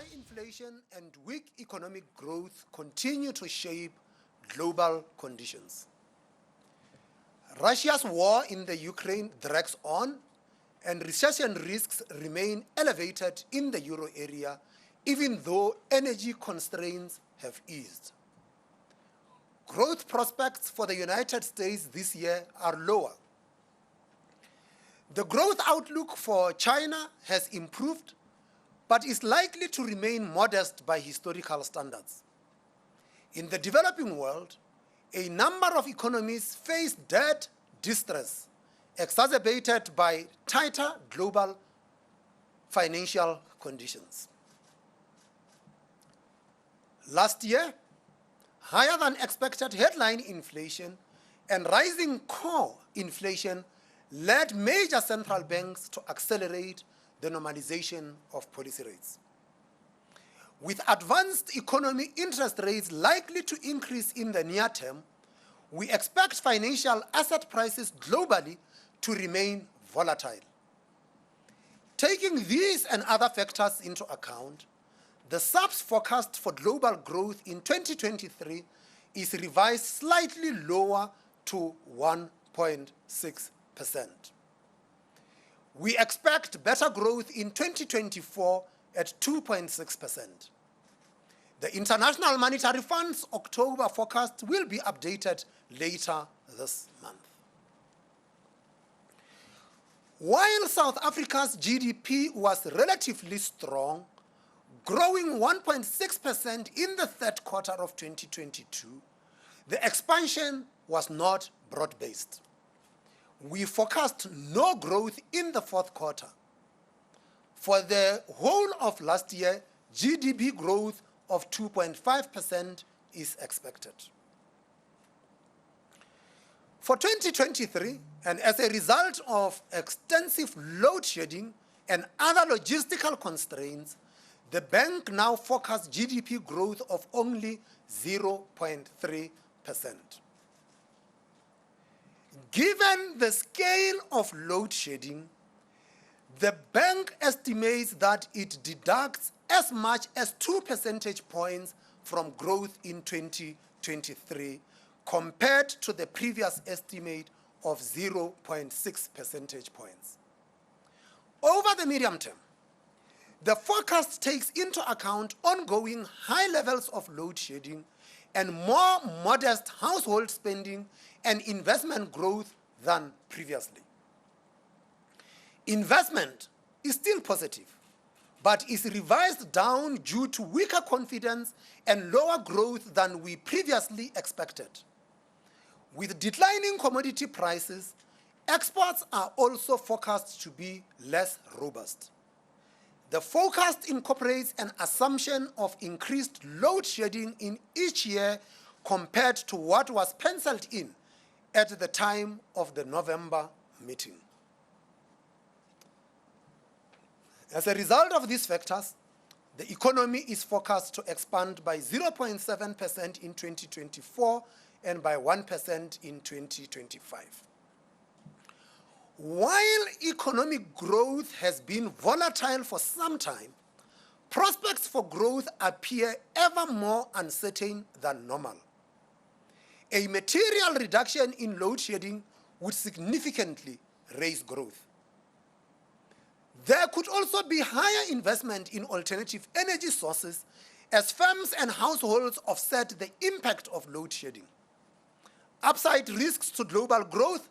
High inflation and weak economic growth continue to shape global conditions. Russia's war in the Ukraine drags on, and recession risks remain elevated in the euro area, even though energy constraints have eased. Growth prospects for the United States this year are lower. The growth outlook for China has improved, but is likely to remain modest by historical standards. In the developing world, a number of economies face debt distress, exacerbated by tighter global financial conditions. Last year, higher than expected headline inflation and rising core inflation led major central banks to accelerate the normalization of policy rates. With advanced economy interest rates likely to increase in the near term, we expect financial asset prices globally to remain volatile. Taking these and other factors into account, the SARB's forecast for global growth in 2023 is revised slightly lower to 1.6%. We expect better growth in 2024 at 2.6%. The International Monetary Fund's October forecast will be updated later this month. While South Africa's GDP was relatively strong, growing 1.6% in the third quarter of 2022, the expansion was not broad-based. We forecast no growth in the fourth quarter. For the whole of last year, GDP growth of 2.5% is expected. For 2023, and as a result of extensive load shedding and other logistical constraints, the bank now forecasts GDP growth of only 0.3%. Given the scale of load shedding, the bank estimates that it deducts as much as 2 percentage points from growth in 2023 compared to the previous estimate of 0.6 percentage points. Over the medium term, the forecast takes into account ongoing high levels of load shedding and more modest household spending and investment growth than previously. Investment is still positive, but is revised down due to weaker confidence and lower growth than we previously expected. With declining commodity prices, exports are also forecast to be less robust. The forecast incorporates an assumption of increased load shedding in each year compared to what was penciled in at the time of the November meeting. As a result of these factors, the economy is forecast to expand by 0.7% in 2024 and by 1% in 2025. While economic growth has been volatile for some time, prospects for growth appear ever more uncertain than normal. A material reduction in load shedding would significantly raise growth. There could also be higher investment in alternative energy sources as firms and households offset the impact of load shedding. Upside risks to global growth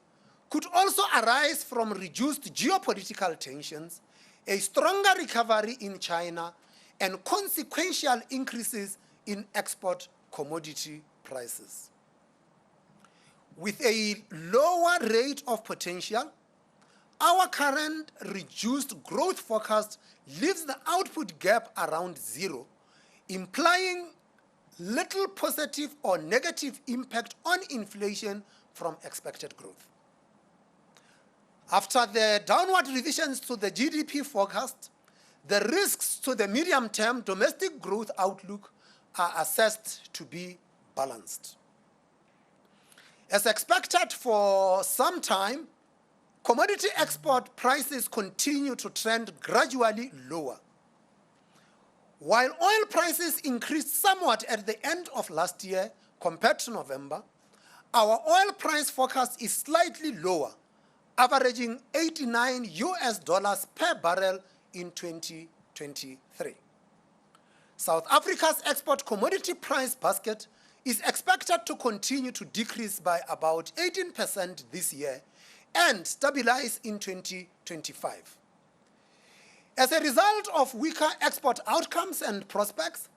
could also arise from reduced geopolitical tensions, a stronger recovery in China, and consequential increases in export commodity prices. With a lower rate of potential, our current reduced growth forecast leaves the output gap around zero, implying little positive or negative impact on inflation from expected growth. After the downward revisions to the GDP forecast, the risks to the medium-term domestic growth outlook are assessed to be balanced. As expected for some time, commodity export prices continue to trend gradually lower. While oil prices increased somewhat at the end of last year compared to November, our oil price forecast is slightly lower, averaging $89 per barrel in 2023. South Africa's export commodity price basket is expected to continue to decrease by about 18% this year and stabilize in 2025. As a result of weaker export outcomes and prospects,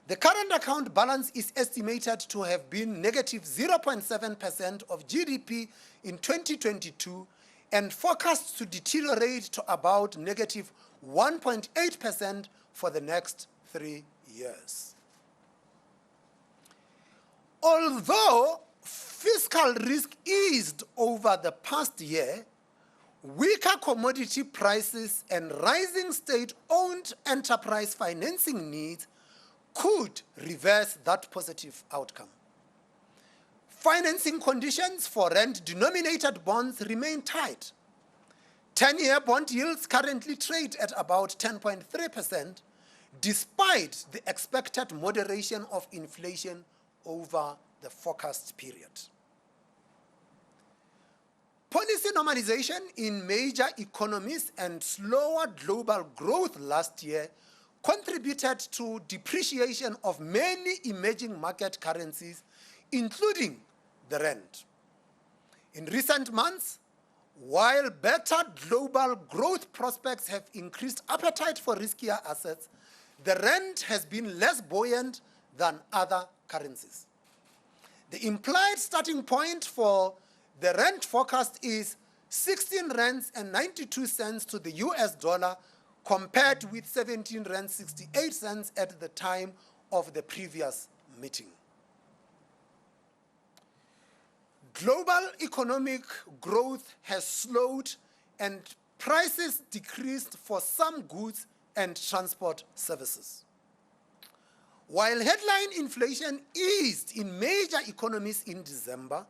the current account balance is estimated to have been negative 0.7% of GDP in 2022 and forecast to deteriorate to about negative 1.8% for the next 3 years. Although fiscal risk eased over the past year, weaker commodity prices and rising state-owned enterprise financing needs could reverse that positive outcome. Financing conditions for rand-denominated bonds remain tight. 10-year bond yields currently trade at about 10.3%, despite the expected moderation of inflation over the forecast period. Policy normalization in major economies and slower global growth last year contributed to depreciation of many emerging market currencies, including the rand. In recent months, while better global growth prospects have increased appetite for riskier assets, the rand has been less buoyant than other currencies. The implied starting point for the rand forecast is 16 rands and 92 cents to the US dollar, compared with 17 rands 68 cents at the time of the previous meeting. Global economic growth has slowed and prices decreased for some goods and transport services. While headline inflation eased in major economies in December,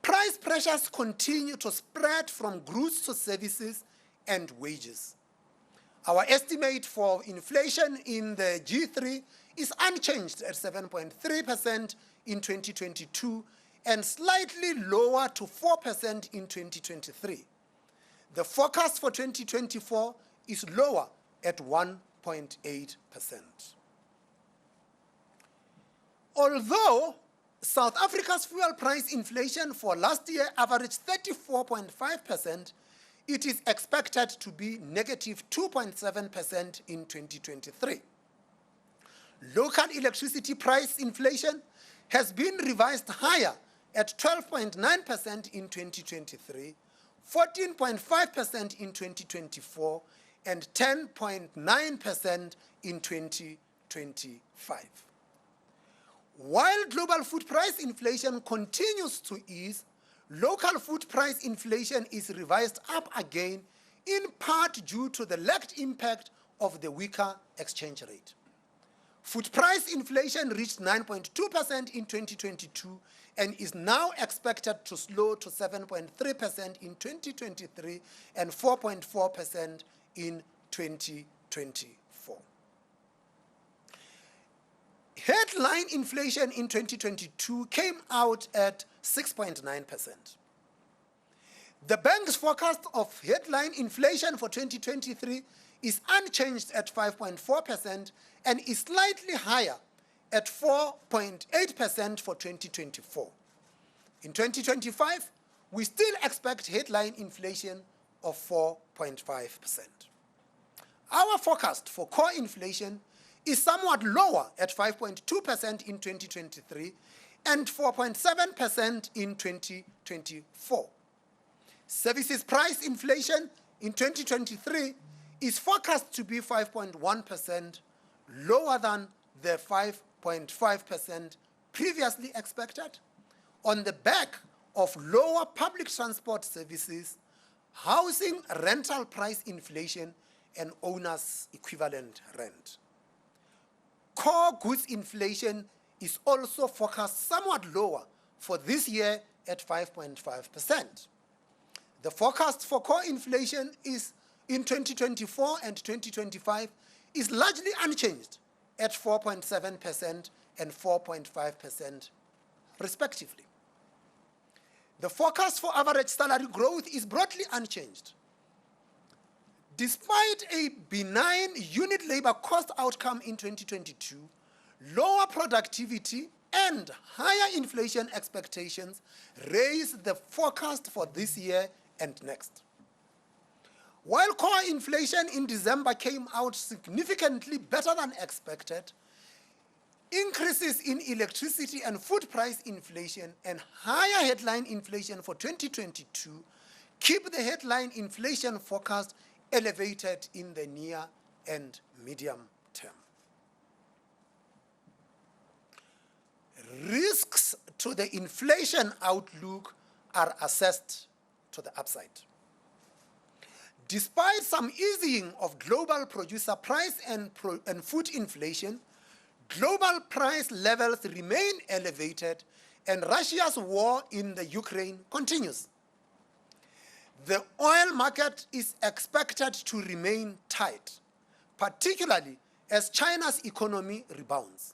price pressures continue to spread from goods to services and wages. Our estimate for inflation in the G3 is unchanged at 7.3% in 2022 and slightly lower to 4% in 2023. The forecast for 2024 is lower at 1.8%. Although South Africa's fuel price inflation for last year averaged 34.5%, it is expected to be negative 2.7% in 2023. Local electricity price inflation has been revised higher at 12.9% in 2023, 14.5% in 2024, and 10.9% in 2025. While global food price inflation continues to ease, local food price inflation is revised up again, in part due to the lagged impact of the weaker exchange rate. Food price inflation reached 9.2% in 2022 and is now expected to slow to 7.3% in 2023 and 4.4% in 2024. Headline inflation in 2022 came out at 6.9%. The bank's forecast of headline inflation for 2023 is unchanged at 5.4% and is slightly higher at 4.8% for 2024. In 2025, we still expect headline inflation of 4.5%. Our forecast for core inflation is somewhat lower at 5.2% in 2023 and 4.7% in 2024. Services price inflation in 2023 is forecast to be 5.1%, lower than the 5.5% previously expected, on the back of lower public transport services, housing rental price inflation, and owners' equivalent rent. Core goods inflation is also forecast somewhat lower for this year at 5.5%. The forecast for core inflation is in 2024 and 2025 is largely unchanged at 4.7% and 4.5% respectively. The forecast for average salary growth is broadly unchanged. Despite a benign unit labor cost outcome in 2022, lower productivity and higher inflation expectations raise the forecast for this year and next. While core inflation in December came out significantly better than expected, increases in electricity and food price inflation and higher headline inflation for 2022 keep the headline inflation forecast elevated in the near and medium term. Risks to the inflation outlook are assessed to the upside. Despite some easing of global producer price and food inflation, global price levels remain elevated and Russia's war in the Ukraine continues. The oil market is expected to remain tight, particularly as China's economy rebounds.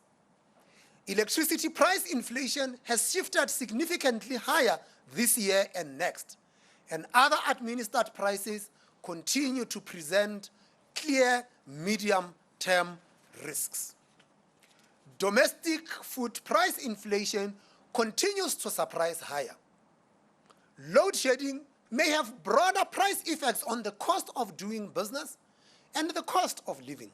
Electricity price inflation has shifted significantly higher this year and next, and other administered prices continue to present clear medium-term risks. Domestic food price inflation continues to surprise higher. Load shedding may have broader price effects on the cost of doing business and the cost of living.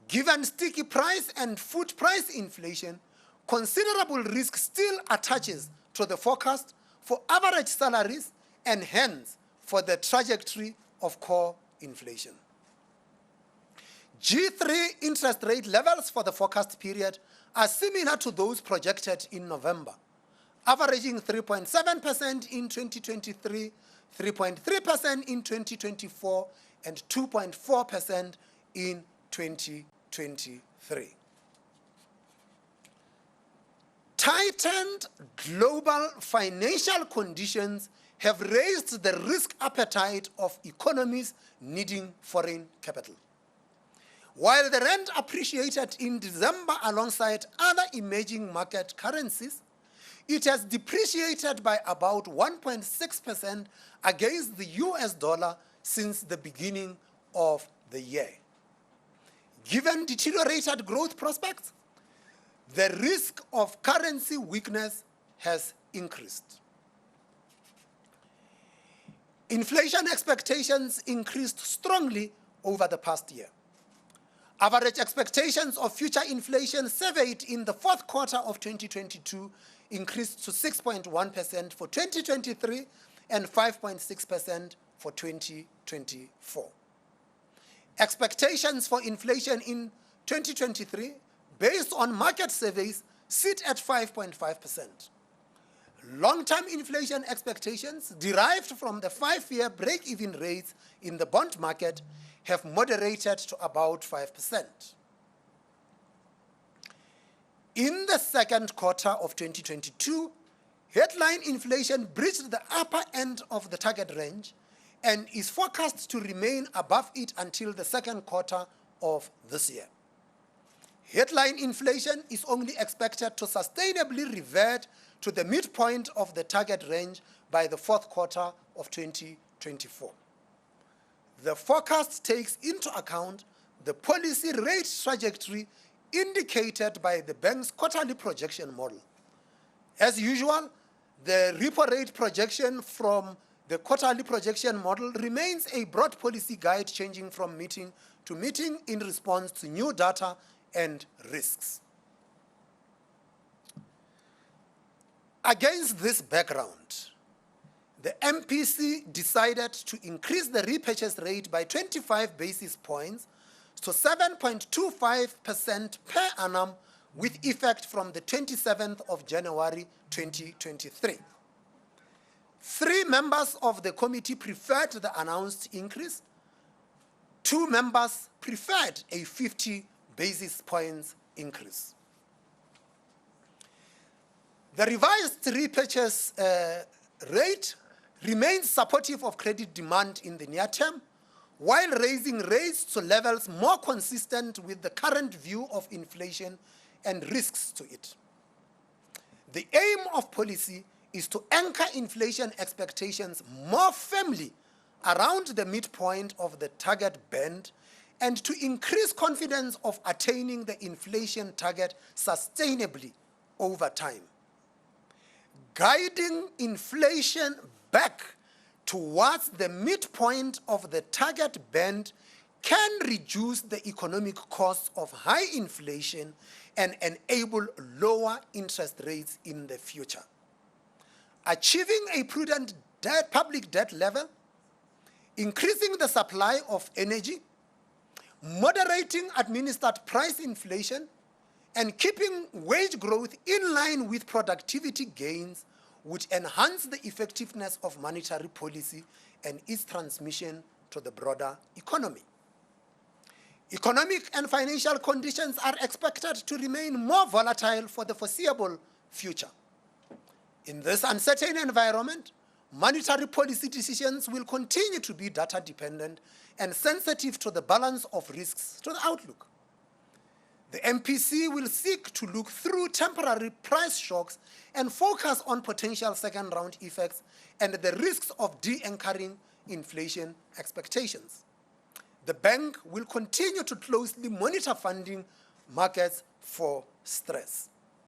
Given sticky price and food price inflation, considerable risk still attaches to the forecast for average salaries and hence for the trajectory of core inflation. G3 interest rate levels for the forecast period are similar to those projected in November, averaging 3.7% in 2023, 3.3% in 2024, and 2.4% in 2023. Tightened global financial conditions have raised the risk appetite of economies needing foreign capital. While the rand appreciated in December alongside other emerging market currencies, it has depreciated by about 1.6% against the US dollar since the beginning of the year. Given deteriorated growth prospects, the risk of currency weakness has increased. Inflation expectations increased strongly over the past year. Average expectations of future inflation surveyed in the fourth quarter of 2022 increased to 6.1% for 2023 and 5.6% for 2024. Expectations for inflation in 2023, based on market surveys, sit at 5.5%. Long-term inflation expectations derived from the 5-year break-even rates in the bond market have moderated to about 5%. In the second quarter of 2022, headline inflation breached the upper end of the target range and is forecast to remain above it until the second quarter of this year. Headline inflation is only expected to sustainably revert to the midpoint of the target range by the fourth quarter of 2024. The forecast takes into account the policy rate trajectory indicated by the bank's quarterly projection model. As usual, the repo rate projection from the quarterly projection model remains a broad policy guide, changing from meeting to meeting in response to new data and risks. Against this background, the MPC decided to increase the repurchase rate by 25 basis points to 7.25% per annum with effect from the 27th of January 2023. 3 members of the committee preferred the announced increase. 2 members preferred a 50 basis points increase. The revised repurchase rate remains supportive of credit demand in the near term, while raising rates to levels more consistent with the current view of inflation and risks to it. The aim of policy is to anchor inflation expectations more firmly around the midpoint of the target band and to increase confidence of attaining the inflation target sustainably over time. Guiding inflation back towards the midpoint of the target band can reduce the economic costs of high inflation and enable lower interest rates in the future. Achieving a prudent public debt level, increasing the supply of energy, moderating administered price inflation, and keeping wage growth in line with productivity gains would enhance the effectiveness of monetary policy and its transmission to the broader economy. Economic and financial conditions are expected to remain more volatile for the foreseeable future. In this uncertain environment, monetary policy decisions will continue to be data dependent and sensitive to the balance of risks to the outlook. The MPC will seek to look through temporary price shocks and focus on potential second-round effects and the risks of de-anchoring inflation expectations. The bank will continue to closely monitor funding markets for stress.